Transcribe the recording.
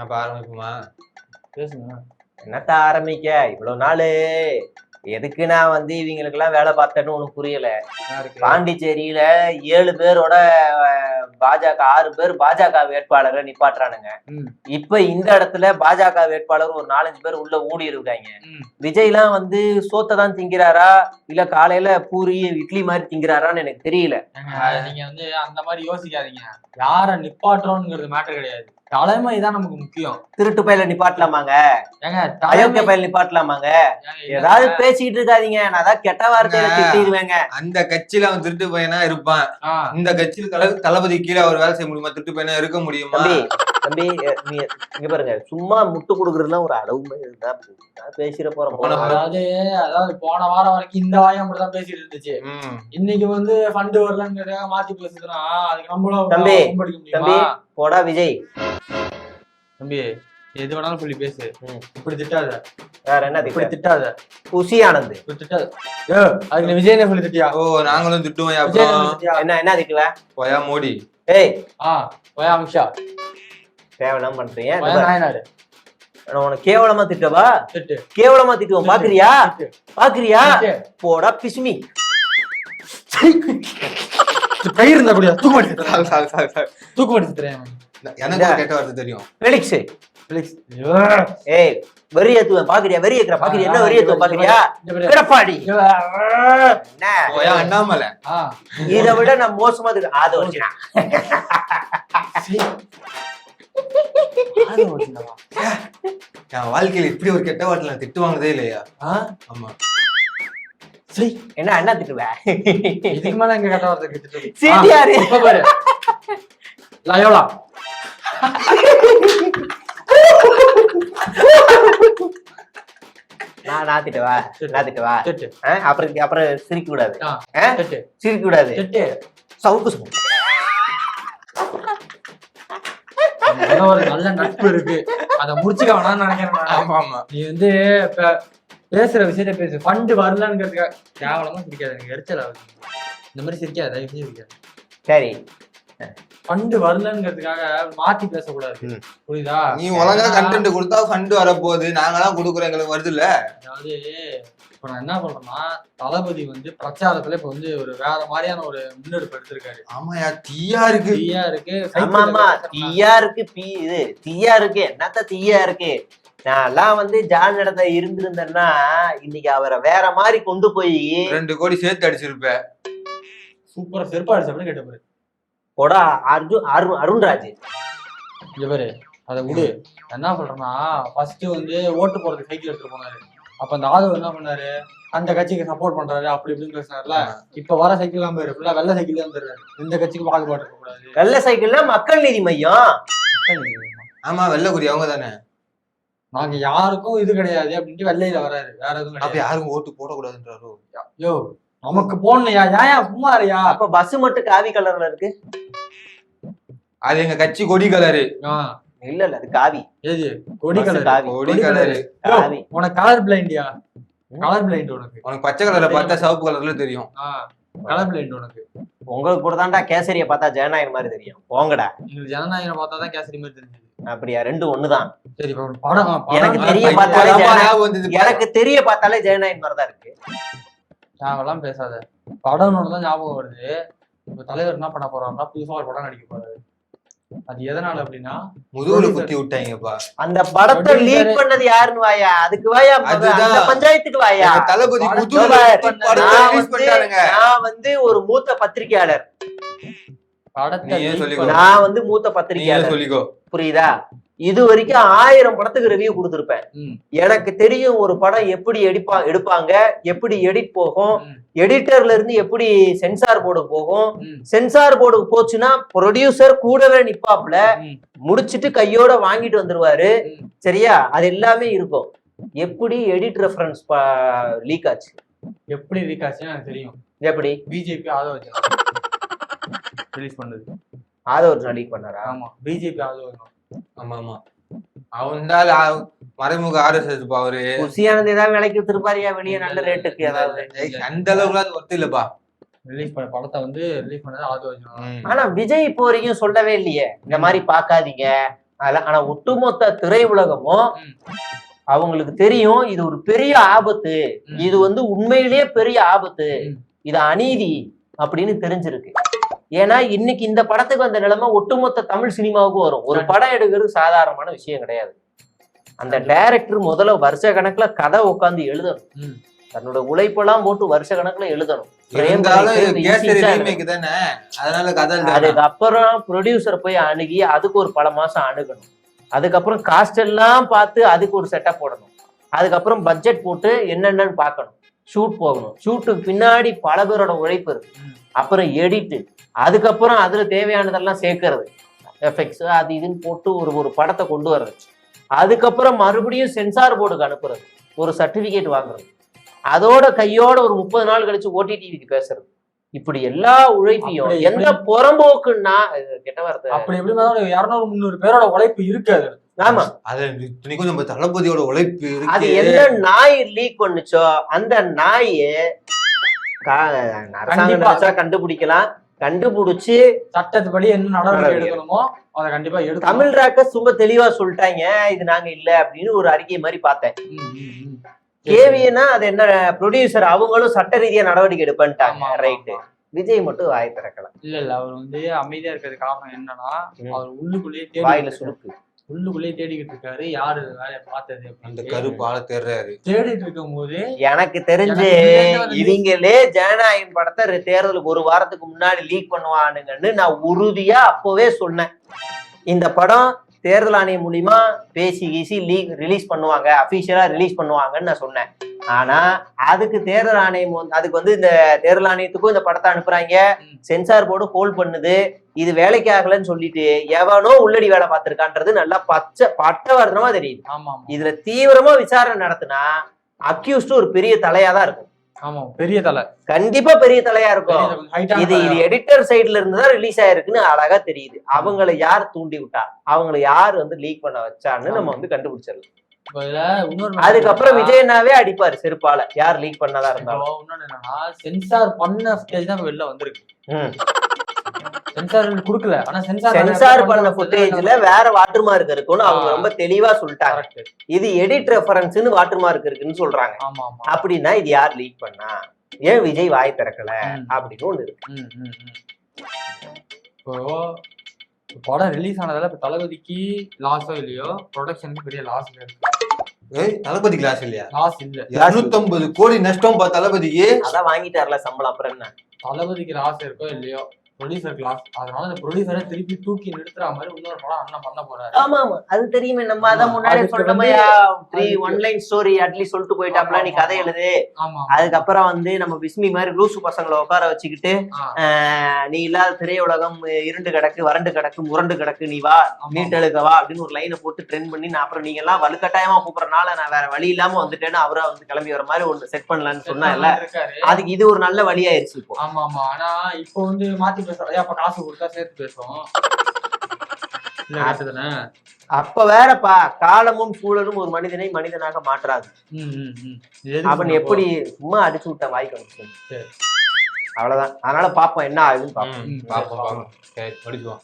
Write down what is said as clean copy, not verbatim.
அப்ப ஆரம்பிக்குமா? பேசுங்க. என்னத்த ஆரம்பிக்க? இவ்வளவு நாளு எதுக்கு நான் வந்து இவங்களுக்கு எல்லாம் வேலை பார்த்தேன்னு உனக்கு புரியல. பாண்டிச்சேரியில 7 பேரோட பாஜக 6 பேர் பாஜக வேட்பாளரை நிப்பாட்டுறானுங்க. இப்ப இந்த இடத்துல பாஜக வேட்பாளர் ஒரு 4-5 பேர் உள்ள ஊடி இருக்காங்க. விஜய் எல்லாம் வந்து சோத்தை தான் திங்கிறாரா இல்ல காலையில பூரி இட்லி மாதிரி திங்கிறாரான்னு எனக்கு தெரியல. நீங்க வந்து அந்த மாதிரி யோசிக்காதீங்க. யார நிப்பாட்டுறோம்ங்கிறது மேட்டர் கிடையாது, தலைமை தான் நமக்கு முக்கியம். திருட்டு பயில நிப்பாட்டலாமாங்க? அயோக்கிய பயில நிப்பாட்டலாமாங்க? ஏதாவது பேசிட்டு இருக்காதீங்க, நான் அதான் கெட்ட வார்த்தையில திட்டிடுவேங்க. அந்த கட்சியில அவன் திருட்டு பையனா இருப்பான், இந்த கட்சியில தளபதி கீழே அவர் வேலை செய்ய முடியுமா? திருட்டு பையனா இருக்க முடியுமா? தம்பி இங்க பாருங்க, சும்மா முட்டு கொடுக்கறதுலாம் ஒரு அளவு பேசிட போறோம். அதாவது போன வாரம் வரைக்கும் இந்த வாயம் அப்படிதான் பேசிட்டு இருந்துச்சு. இன்னைக்கு வந்து ஃபண்ட் வரலங்கிறதுக்காக மாத்தி பேசுதுன்னா அதுக்கு நம்மளும் தம்பி போடா விஜய். தம்பி எது வேணாலும் சொல்லி பேசு, இப்படி திட்டாத. வேற என்ன இப்படி திட்டாத. குஷி ஆனந்த் திட்டாத. அதுக்கு விஜயனே சொல்லி திட்டியா? ஓ நாங்களும் திட்டுவோம். என்ன திட்டுவ? போயா மோடி. ஏய் போயா அமித்ஷா. தேவலாம் பண்றீங்க. நாயனாரு உனக்கு கேவலமா திட்டவா? திட்டு. கேவலமா திட்டுவோம். பாக்குறியா? போடா பிசுமி. கயிறு இருந்தா கூட தூக்கு மாட்டி தெரியும். எனக்கு கெட்ட வார்த்தை தெரியும். ஃபெலிக்ஸ் ஏய் வெறி ஏத்துவேன். பாக்குறியா? வெறி ஏத்துற பாக்குறியா? என்ன வெறி ஏத்துவேன் பாக்குறியா? கிடப்பாடி அண்ணாமலை. இதை விட நான் மோசமா என் வாழ்க்கையில இப்படி ஒரு கெட்ட வார்த்தை நான் திட்டு வாங்கதே இல்லையா? ஆமா. என்ன திட்டுவ? இதுக்கு மேல எங்க கெட்ட வார்த்தை சிடிஆர் இப்ப பாரு. லயோலா நான் திட்டுவா? அப்புறம் சிரிக்க கூடாது. சிரிக்க கூடாது. சவுக்கு ஒரு நல்ல நட்பு இருக்கு, அத முடிச்சுக்க வேணாம்னு நினைக்கிறேன். நீ வந்து இப்ப பேசுற விஷயத்த பேசு. ஃபண்ட் வரலங்கிறதுக்காக கேவலமா சிரிக்காது. எனக்கு எரிச்சல் ஆகுது. இந்த மாதிரி சிரிக்காது, சிரிக்காது. சரி, ஃபண்ட் வரலங்கிறதுக்காக மாத்தி பேசக்கூடாது, புரியுதா? நீ ஒழுங்கா கண்டென்ட் கொடுத்தா ஃபண்ட் வரப்போகுது, நாங்க தான் கொடுக்குறோம், எங்களுக்கு வருது இல்ல. அதாவது இப்ப நான் என்ன பண்றேன்னா, தளபதி வந்து பிரச்சாரத்துல இப்ப வந்து ஒரு வேற மாதிரியான ஒரு முன்னெடுப்பு எடுத்திருக்காரு. ஆமாயா, தீயா இருக்கு. என்னத்த தீயா இருக்கு? நான் வந்து ஜான் இடத்த இருந்திருந்தேன்னா இன்னைக்கு அவரை வேற மாதிரி கொண்டு போய் 2 கோடி சேர்த்து அடிச்சிருப்ப. சூப்பரா செருப்பா அடிச்சா கேட்ட போடா அருண்ராஜ். இவரு அதை விடு. என்ன சொல்றேன்னா, ஃபர்ஸ்ட் வந்து ஓட்டு போறதுக்கு சைக்கிள் எடுத்துட்டு போனாரு. அப்ப அந்த ஆதவ் என்ன பண்ணாரு, அந்த கட்சிக்கு சப்போர்ட் பண்றாரு அப்படி இப்படின்னு பேசினார்ல. இப்ப வர சைக்கிள் எல்லாம் போயிரு, ஃபுல்லா வெள்ளை சைக்கிள் தான் வந்துடுறாரு. இந்த கட்சிக்கு பாகுபாடு இருக்க கூடாது. வெள்ளை சைக்கிள்னா மக்கள் நீதி மையம். ஆமா, வெள்ளக்குடி அவங்க தானே. நாங்க யாருக்கும் இது கிடையாது அப்படின்ட்டு வெள்ளையில வராரு. வேற எதுவும் கிடையாது. யாருக்கும் ஓட்டு போடக்கூடாதுன்றாரோ? யோ நமக்கு போடணையா? ஏன் சும்மா இருயா? அப்ப பஸ் மட்டும் காவி கலர்ல இருக்கு. அது எங்க கட்சி கொடி கலரு. இல்ல அது காவி. ஏது கொடி கலர்? கொடி கலரு. உனக்கு கலர் பிளைண்டியா? கலர் பிளைண்ட் உனக்கு பச்சை கலர்ல பார்த்தா சிவப்பு கலர்ல தெரியும். கலர் பிளைண்ட் உனக்கு. உங்களுக்கு கூட தான்டா கேசரிய பார்த்தா ஜனநாயகம் மாதிரி தெரியும். போங்கடா. உங்களுக்கு ஜனநாயகம் பார்த்தா தான் கேசரி மாதிரி தெரிஞ்சது. அப்படியா? 2 ஒண்ணுதான். சரி, படம் எனக்கு தெரிய பார்த்தாலே ஜனநாயகம் மாதிரிதான் இருக்கு. நாங்கெல்லாம் பேசாத. படம் தான் ஞாபகம் வருது. இப்ப தலைவர் என்ன பண்ண போறாருன்னா, புதுசா ஒரு படம் நடிக்க போறாரு. அது எதனால அப்படின்னா, முதுகுல குத்தி விட்டாங்கப்பா. அந்த படத்தை லீக் பண்ணது யாருன்னு வாயா? அதுக்கு வாயா, அந்த பஞ்சாயத்துக்கு வாயா. தளபதி நான் வந்து ஒரு மூத்த பத்திரிகையாளர். நான் வந்து மூத்த பத்திரிகையாளர், சொல்லிக்கோ, புரியுதா? இது வரைக்கும் 1000 படத்துக்கு ரிவ்யூ கொடுத்திருப்பேன். எனக்கு தெரியும் ஒரு படம் எப்படி எடுப்பாங்க, எப்படி எடிட் போகும், எடிட்டர்ல இருந்து எப்படி சென்சார் போர்டு போகும், சென்சார் போர்டுக்கு போச்சுன்னா ப்ரொடியூசர் கூடவே நிப்பாப்ல, முடிச்சிட்டு கையோட வாங்கிட்டு வந்துருவாரு. சரியா? அது எல்லாமே இருக்கும். எப்படி எடிட் ரெஃபரன்ஸ் லீக் ஆச்சு? எப்படி லீக் ஆச்சுன்னு எனக்கு தெரியும். எப்படி? பிஜேபி ஆதவ் ரிலீஸ் பண்ணது. ஆதவ் லீக் பண்ணாரா? ஆமா, பிஜேபி ஆதவ். ஆமா ஆமா, அவன் மறைமுக RSS அவரு. குஷியானது ஏதாவது விலைக்கு திருப்பாரியா வெளியே நல்ல ரேட்டுக்கு? அதாவது அந்த அளவுக்கு அது ஒத்து இல்லப்பா. ரிலீஸ் பண்ண படத்தை வந்து ரிலீஸ் பண்ணது ஆதவ். ஆனா விஜய் இப்போ வரைக்கும் சொல்லவே இல்லையே இந்த மாதிரி பாக்காதீங்க, அதெல்லாம் ஆனா ஒட்டுமொத்த திரை உலகமும் அவங்களுக்கு தெரியும் இது ஒரு பெரிய ஆபத்து, இது வந்து உண்மையிலேயே பெரிய ஆபத்து, இது அநீதி அப்படின்னு தெரிஞ்சிருக்கு. ஏன்னா இன்னைக்கு இந்த படத்துக்கு வந்த நிலைமை ஒட்டுமொத்த தமிழ் சினிமாவுக்கு வரும். ஒரு படம் எடுக்கிறது சாதாரணமான விஷயம் கிடையாது. அந்த டைரக்டர் முதல்ல வருஷ கணக்குல கதை உட்காந்து எழுதணும், தன்னோட உழைப்பெல்லாம் போட்டு வருஷ கணக்குல எழுதணும். அதுக்கப்புறம் ப்ரொடியூசர் போய் அணுகி அதுக்கு ஒரு பல மாசம் அணுகணும். அதுக்கப்புறம் காஸ்ட் எல்லாம் பார்த்து அதுக்கு ஒரு செட்டப் போடணும். அதுக்கப்புறம் பட்ஜெட் போட்டு என்னென்னு பார்க்கணும். ஷூட் போகணும். ஷூட்டுக்கு பின்னாடி பல பேரோட உழைப்பு இருக்கு. அப்புறம் எடிட்டு, அதுக்கப்புறம் அதுல தேவையானதெல்லாம் சேர்க்கறது, எஃபெக்ட்ஸ் அது இதுன்னு போட்டு ஒரு படத்தை கொண்டு வர்றது. அதுக்கப்புறம் மறுபடியும் சென்சார் போர்டுக்கு அனுப்புறது, ஒரு சர்டிபிகேட் வாங்குறது, அதோட கையோட ஒரு 30 நாள் கழிச்சு OTTVக்கு பேசுறது. இப்படி எல்லா உழைப்பையும் எந்த புறம்போக்குன்னா கெட்ட வார்த்தை அப்படி எப்படி 200-300 பேரோட உழைப்பு இருக்காது. ஆமா, அது நம்ம தளபதியோட உழைப்பு. அது எந்த நாய் லீக் பண்ணுச்சோ அந்த நாயை அரசாங்கம் கண்டுபிடிக்கலாம், கண்டுபிடிச்சு சட்டத்துப்படி என்ன நடவடிக்கை எடுக்கணுமோ அதை கண்டிப்பா எடுக்கணும். தமிழ் ராக்க ரொம்ப தெளிவா சொல்லிட்டாங்க, இது நாங்க இல்ல அப்படின்னு ஒரு அறிக்கை மாதிரி பார்த்தேன். கேவியனா அது என்ன ப்ரொடியூசர் அவங்களும் சட்ட ரீதியா நடவடிக்கை எடுப்பான்ட்டாங்க. ரைட்டு, விஜய் மட்டும் வாய் திறக்கலாம். இல்ல அவர் வந்து அமைதியா இருக்கிறது காரணம் என்னன்னா அவர் உள்ளுக்குள்ளேயே வாயில சுருக்கு உள்ளுக்குள்ளேயே தேடிக்கிட்டு இருக்காரு. யாரு வேலையை பார்த்தது அந்த கருப்பு ஆளை தேடுறாரு. தேடிட்டு இருக்கும் போது எனக்கு தெரிஞ்சு இவங்களே ஜனநாயகன் படத்தை தேர்தலுக்கு ஒரு வாரத்துக்கு முன்னாடி லீக் பண்ணுவானுங்கன்னு நான் உறுதியா அப்பவே சொன்னேன். இந்த படம் தேர்தல் ஆணையம் மூலியமா பேசி ரிலீஸ் பண்ணுவாங்க, அபிஷியலா ரிலீஸ் பண்ணுவாங்கன்னு நான் சொன்னேன். ஆனா அதுக்கு தேர்தல் ஆணையம் அதுக்கு வந்து இந்த தேர்தல் ஆணையத்துக்கும் இந்த படத்தை அனுப்புறாங்க, சென்சார் போர்டு ஹோல்ட் பண்ணுது, இது வேலைக்கு ஆகலன்னு சொல்லிட்டு எவனோ உள்ளடி வேலை பார்த்திருக்கான்றது நல்லா பட்டவர்த்தனமா தெரியுது. இதுல தீவிரமா விசாரணை நடத்தினா அக்யூஸ்ட் ஒரு பெரிய தலையாதான் இருக்கும். ஆமா, பெரிய தலை, கண்டிப்பா பெரிய தலையா இருக்கும். இது எடிட்டர் சைட்ல இருந்துதான் ரிலீஸ் ஆயிருக்குன்னு அழகா தெரியுது. அவங்களை யார் தூண்டி விட்டா, அவங்களை யார் வந்து லீக் பண்ண வச்சான்னு நம்ம வந்து கண்டுபிடிச்சிடலாம். அதுக்கப்புறம் விஜயனாவே அடிப்பாரு செருப்பால, யார் லீக் பண்ணதா இருந்தாலும். இன்னொன்னு என்னன்னா சென்சார் பண்ண ஸ்டேஜ் தான் வெளில வந்திருக்கு. சென்சார் கொடுக்கல, ஆனா சென்சார் பண்ண ஃபுட்டேஜ்ல வேற வாட்டர் மார்க் இருக்குன்னு அவங்க ரொம்ப தெளிவா சொல்லிட்டாங்க. இது எடிட் ரெஃபரன்ஸ்னு வாட்டர் மார்க் இருக்குன்னு சொல்றாங்க. அப்படின்னா இது யார் லீக் பண்ணா, ஏன் விஜய் வாய் திறக்கல அப்படின்னு ஒண்ணு இருக்கு. இப்போ படம் ரிலீஸ் ஆனதால இப்ப தளபதிக்கு லாஸோ இல்லையோ, ப்ரொடக்ஷனுக்கு பெரிய லாஸ் இருக்கு. தளபதிக்கு லாஸ் இல்லையா? லாஸ் இல்ல, 250 கோடி நஷ்டம் தளபதிக்கு. அதான் வாங்கிட்டார்ல சம்பளம். அப்புறம் என்ன தளபதிக்கு லாஸ் இருக்கோ இல்லையோ, ப்ரொடியூசர் கிளாஸ், அதனால அந்த ப்ரொடியூசரை திருப்பி தூக்கி நிறுத்துற மாதிரி இன்னொரு படம் அண்ணன் பண்ண போறாரு. ஆமா ஆமா, அது தெரியுமே. நம்ம அத முன்னாடி சொன்னமையா 3 ஒன்லைன் ஸ்டோரி அட்லீஸ்ட் சொல்லிட்டு போயிட்டாப்ல, நீ கதை எழுது. அதுக்கப்புறம் வந்து நம்ம விஸ்மி மாதிரி லூசு பசங்களை உட்கார வச்சுக்கிட்டு நீ இல்லாத திரையுலகம் இருண்டு கிடக்கு, வறண்டு கிடக்கு, முரண்டு கிடக்கு, நீ வா மீட்டெழுக்க வா அப்படின்னு ஒரு லைனை போட்டு ட்ரெண்ட் பண்ணி நான் அப்புறம் நீங்க எல்லாம் வலுக்கட்டாயமா கூப்பிடறனால நான் வேற வழி இல்லாம வந்துட்டேன்னு அவரை வந்து கிளம்பி வர மாதிரி ஒண்ணு செட் பண்ணலான்னு சொன்னா இல்ல, அதுக்கு இது ஒரு நல்ல வழியாயிருச்சு இப்போ. ஆமா ஆமா, ஆனா இப்போ வந்து மாத்தி அப்ப காசு கொடுத்தா சேர்த்து பேசுவோம். அப்ப வேறப்பா, காலமும் சூழலும் ஒரு மனிதனை மனிதனாக மாற்றாது. அவன் எப்படி சும்மா அடிச்சு விட்ட வாய்க்கு அவ்வளவுதான். அதனால பாப்போம் என்ன ஆகுதுன்னு பாப்போம்.